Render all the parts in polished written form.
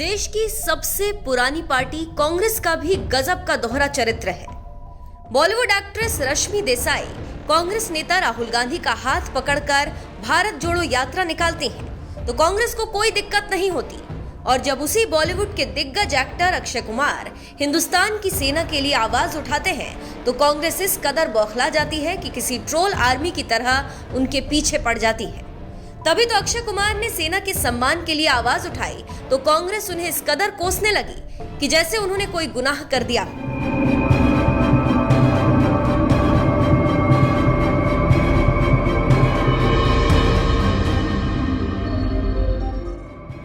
देश की सबसे पुरानी पार्टी कांग्रेस का भी गजब का दोहरा चरित्र है। बॉलीवुड एक्ट्रेस रश्मि देसाई कांग्रेस नेता राहुल गांधी का हाथ पकड़कर भारत जोड़ो यात्रा निकालती हैं, तो कांग्रेस को कोई दिक्कत नहीं होती। और जब उसी बॉलीवुड के दिग्गज एक्टर अक्षय कुमार हिंदुस्तान की सेना के लिए आवाज उठाते हैं, तो कांग्रेस इस कदर बौखला जाती है कि किसी ट्रोल आर्मी की तरह उनके पीछे पड़ जाती है। तभी तो अक्षय कुमार ने सेना के सम्मान के लिए आवाज उठाई, तो कांग्रेस उन्हें इस कदर कोसने लगी कि जैसे उन्होंने कोई गुनाह कर दिया।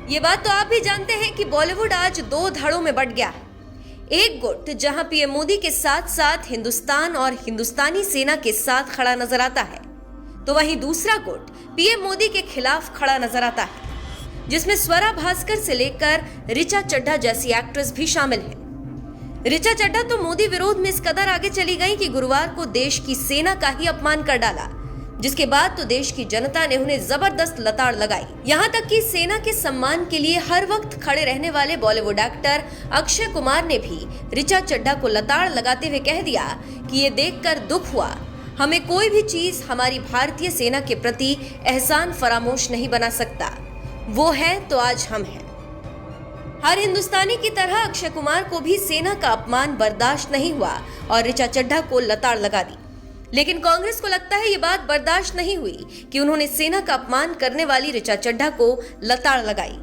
ये बात तो आप भी जानते हैं कि बॉलीवुड आज दो धड़ों में बंट गया है। एक गुट जहां पीएम मोदी के साथ साथ हिंदुस्तान और हिंदुस्तानी सेना के साथ खड़ा नजर आता है, तो वहीं दूसरा गुट पीएम मोदी के खिलाफ खड़ा नजर आता है, जिसमें स्वरा भास्कर से लेकर ऋचा चड्ढा जैसी एक्ट्रेस भी शामिल है। ऋचा चड्ढा तो मोदी विरोध में इस कदर आगे चली गई कि गुरुवार को देश की सेना का ही अपमान कर डाला, जिसके बाद तो देश की जनता ने उन्हें जबरदस्त लताड़ लगाई। यहाँ तक कि सेना के सम्मान के लिए हर वक्त खड़े रहने वाले बॉलीवुड एक्टर अक्षय कुमार ने भी ऋचा चड्ढा को लताड़ लगाते हुए कह दिया कि ये देखकर दुख हुआ, हमें कोई भी चीज हमारी भारतीय सेना के प्रति एहसान फरामोश नहीं बना सकता, वो है तो आज हम हैं। हर हिंदुस्तानी की तरह अक्षय कुमार को भी सेना का अपमान बर्दाश्त नहीं हुआ और ऋचा चड्ढा को लताड़ लगा दी। लेकिन कांग्रेस को लगता है ये बात बर्दाश्त नहीं हुई कि उन्होंने सेना का अपमान करने वाली ऋचा चड्ढा को लताड़ लगाई।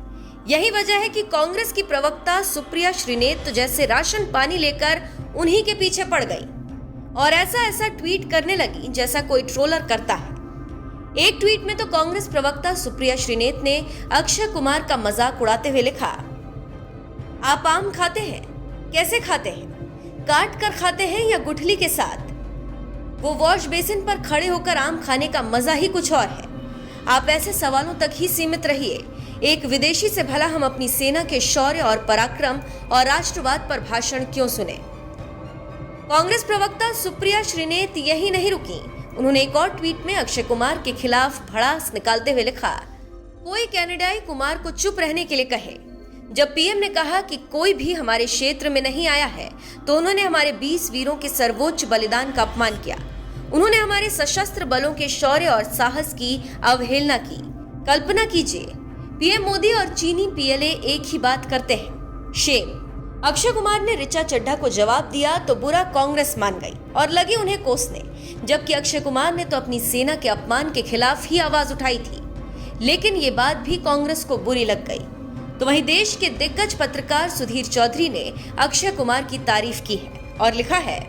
यही वजह है कि कांग्रेस की प्रवक्ता सुप्रिया श्रीनेत तो जैसे राशन पानी लेकर उन्हीं के पीछे पड़ गई और ऐसा ट्वीट करने लगी जैसा कोई ट्रोलर करता है। एक ट्वीट में तो कांग्रेस प्रवक्ता सुप्रिया श्रीनेत ने अक्षय कुमार का मजाक उड़ाते हुए लिखा, आप आम खाते हैं, कैसे खाते हैं, काट कर खाते हैं या गुठली के साथ? वो वॉश बेसिन पर खड़े होकर आम खाने का मजा ही कुछ और है। आप ऐसे सवालों तक ही सीमित रहिए। एक विदेशी से भला हम अपनी सेना के शौर्य और पराक्रम और राष्ट्रवाद पर भाषण क्यों सुने? कांग्रेस प्रवक्ता सुप्रिया श्रीनेत यही नहीं रुकी, उन्होंने एक और ट्वीट में अक्षय कुमार के खिलाफ भड़ास निकालते हुए लिखा, कोई कनाडाई कुमार को चुप रहने के लिए कहे। जब पीएम ने कहा कि कोई भी हमारे क्षेत्र में नहीं आया है, तो उन्होंने हमारे 20 वीरों के सर्वोच्च बलिदान का अपमान किया। उन्होंने हमारे सशस्त्र बलों के शौर्य और साहस की अवहेलना की। कल्पना कीजिए, पीएम मोदी और चीनी पीएलए एक ही बात करते हैं। शेम। अक्षय कुमार ने ऋचा चड्ढा को जवाब दिया तो बुरा कांग्रेस मान गई और लगी उन्हें कोसने, जबकि अक्षय कुमार ने तो अपनी सेना के अपमान के खिलाफ ही आवाज उठाई थी। लेकिन ये बात भी कांग्रेस को बुरी लग गई। तो वहीं देश के दिग्गज पत्रकार सुधीर चौधरी ने अक्षय कुमार की तारीफ की है और लिखा है,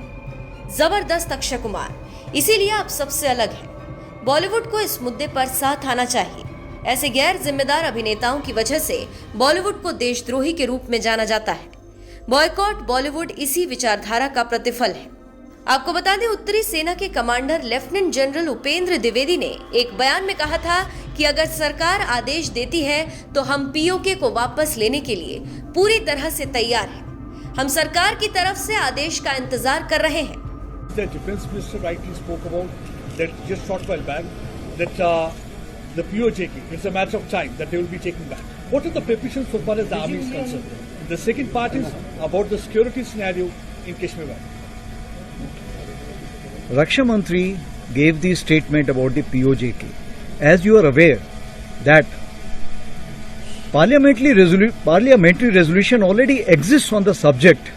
जबरदस्त अक्षय कुमार, इसीलिए आप सबसे अलग हैं। बॉलीवुड को इस मुद्दे पर साथ आना चाहिए। ऐसे गैर जिम्मेदार अभिनेताओं की वजह से बॉलीवुड को देशद्रोही के रूप में जाना जाता है। बॉयकॉट बॉलीवुड इसी विचारधारा का प्रतिफल है। आपको बता दें, उत्तरी सेना के commander lieutenant general Upendra Dwivedi ने एक बयान में कहा था कि अगर सरकार आदेश देती है तो हम पीओके को वापस लेने के लिए पूरी तरह से तैयार हैं। हम सरकार की तरफ से आदेश का इंतजार कर रहे हैं। The defense minister rightly spoke about that just short while back that the POJK, it's a matter of time that they will be taken back. What are the preparations so far as the army is concerned? The second part is about the security scenario in Kashmir Valley. Raksha Mantri gave the statement about the POJK. As you are aware that parliamentary resolution already exists on the subject,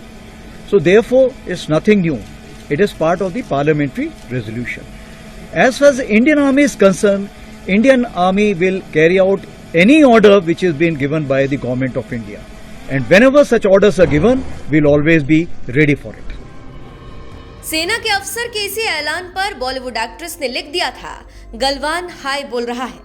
so therefore it's nothing new. It is part of the parliamentary resolution. As far as the Indian Army is concerned, Indian Army will carry out any order which is being given by the government of India. And whenever such orders are given, we'll always be ready for it. सेना के अफसर के इसी ऐलान पर Bollywood actress ने लिख दिया था, गलवान हाय बोल रहा है।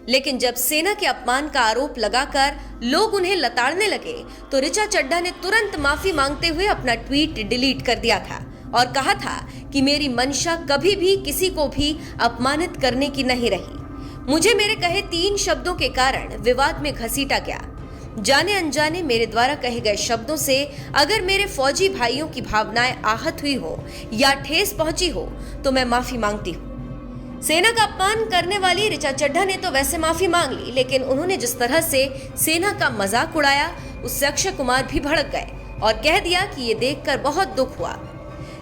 लेकिन जब सेना के अपमान का आरोप लगाकर लोग उन्हें लताड़ने लगे, तो ऋचा चड्ढा ने तुरंत माफी मांगते हुए अपना ट्वीट डिलीट कर दिया था और कहा था कि मेरी मंशा कभी भी किसी को भी अपमानित करने की नहीं रही। मुझे मेरे कहे 3 शब्दों के कारण विवाद में घसीटा गया। जाने अनजाने मेरे द्वारा कहे गए शब्दों से अगर मेरे फौजी भाइयों की भावनाएं आहत हुई हो या ठेस पहुंची हो, तो मैं माफी मांगती हूँ। सेना का अपमान करने वाली ऋचा चड्ढा ने तो वैसे माफी मांग ली, लेकिन उन्होंने जिस तरह से सेना का मजाक उड़ाया उससे अक्षय कुमार भी भड़क गए और कह दिया कि ये देखकर बहुत दुख हुआ।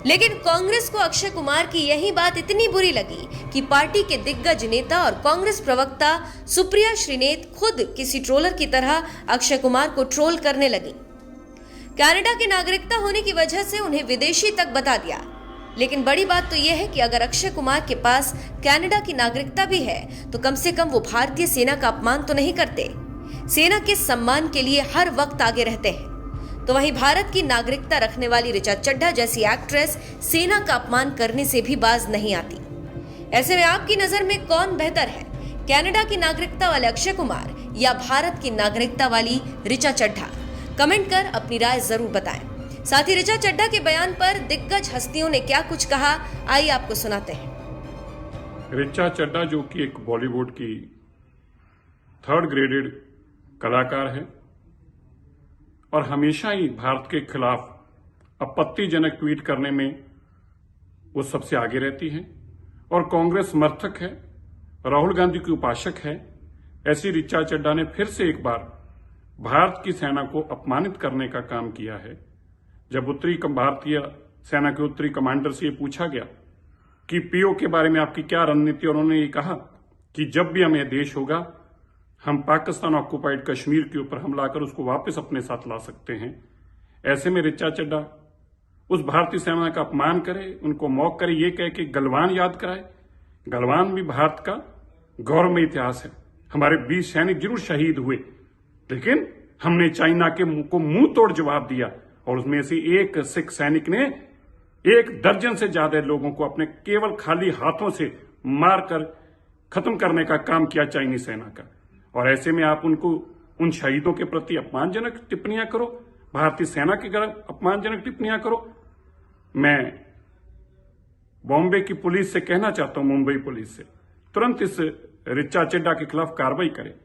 लेकिन कांग्रेस को अक्षय कुमार की यही बात इतनी बुरी लगी कि पार्टी के दिग्गज नेता और कांग्रेस प्रवक्ता सुप्रिया श्रीनेत खुद किसी ट्रोलर की तरह अक्षय कुमार को ट्रोल करने लगी। कनाडा की नागरिकता होने की वजह से उन्हें विदेशी तक बता दिया। लेकिन बड़ी बात तो यह है कि अगर अक्षय कुमार के पास कनाडा की नागरिकता भी है तो कम से कम वो भारतीय सेना का अपमान तो नहीं करते, सेना के सम्मान के लिए हर वक्त आगे रहते हैं। तो वहीं भारत की नागरिकता रखने वाली ऋचा चड्ढा जैसी एक्ट्रेस सेना का अपमान करने से भी बाज नहीं आती। ऐसे में आपकी नजर में कौन बेहतर है, कनाडा की नागरिकता वाले अक्षय कुमार या भारत की नागरिकता वाली ऋचा चड्ढा? कमेंट कर अपनी राय जरूर बताएं। साथ ही ऋचा चड्ढा के बयान पर दिग्गज हस्तियों ने क्या कुछ कहा, आइए आपको सुनाते हैं। ऋचा चड्ढा जो कि एक बॉलीवुड की 3rd ग्रेडेड कलाकार है और हमेशा ही भारत के खिलाफ आपत्तिजनक ट्वीट करने में वो सबसे आगे रहती है और कांग्रेस समर्थक है, राहुल गांधी की उपासक है। ऐसी ऋचा चड्ढा ने फिर से एक बार भारत की सेना को अपमानित करने का काम किया है। जब भारतीय सेना के उत्तरी कमांडर से ये पूछा गया कि पीओ के बारे में आपकी क्या रणनीति, और उन्होंने ये कहा कि जब भी हमें देश होगा हम पाकिस्तान ऑक्युपाइड कश्मीर के ऊपर हमला कर उसको वापस अपने साथ ला सकते हैं। ऐसे में ऋचा चड्ढा उस भारतीय सेना का अपमान करे, उनको मौक करे, ये कह के गलवान याद कराए। गलवान भी भारत का गौरवमय इतिहास है। हमारे 20 सैनिक जरूर शहीद हुए, लेकिन हमने चाइना के को मुंह तोड़ जवाब दिया और उसमें से एक सिख सैनिक ने 1 दर्जन से ज्यादा लोगों को अपने केवल खाली हाथों से मारकर खत्म करने का काम किया चाइनीज सेना का। और ऐसे में आप उन शहीदों के प्रति अपमानजनक टिप्पणियां करो, भारतीय सेना की अपमानजनक टिप्पणियां करो। मैं बॉम्बे की पुलिस से कहना चाहता हूं, मुंबई पुलिस से तुरंत इस ऋचा चड्ढा के खिलाफ कार्रवाई करे,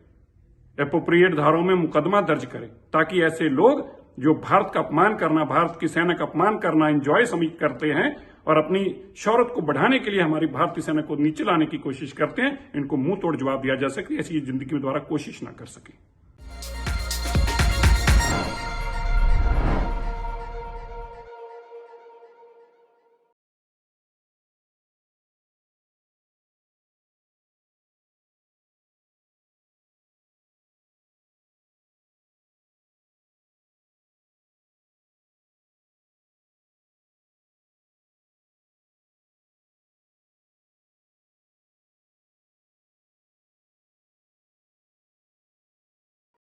एप्रोप्रिएट धाराओं में मुकदमा दर्ज करे, ताकि ऐसे लोग जो भारत का अपमान करना, भारत की सेना का अपमान करना एंजॉय करते हैं और अपनी शौहरत को बढ़ाने के लिए हमारी भारतीय सेना को नीचे लाने की कोशिश करते हैं, इनको मुंह तोड़ जवाब दिया जा सके, ऐसी जिंदगी में दोबारा कोशिश ना कर सके।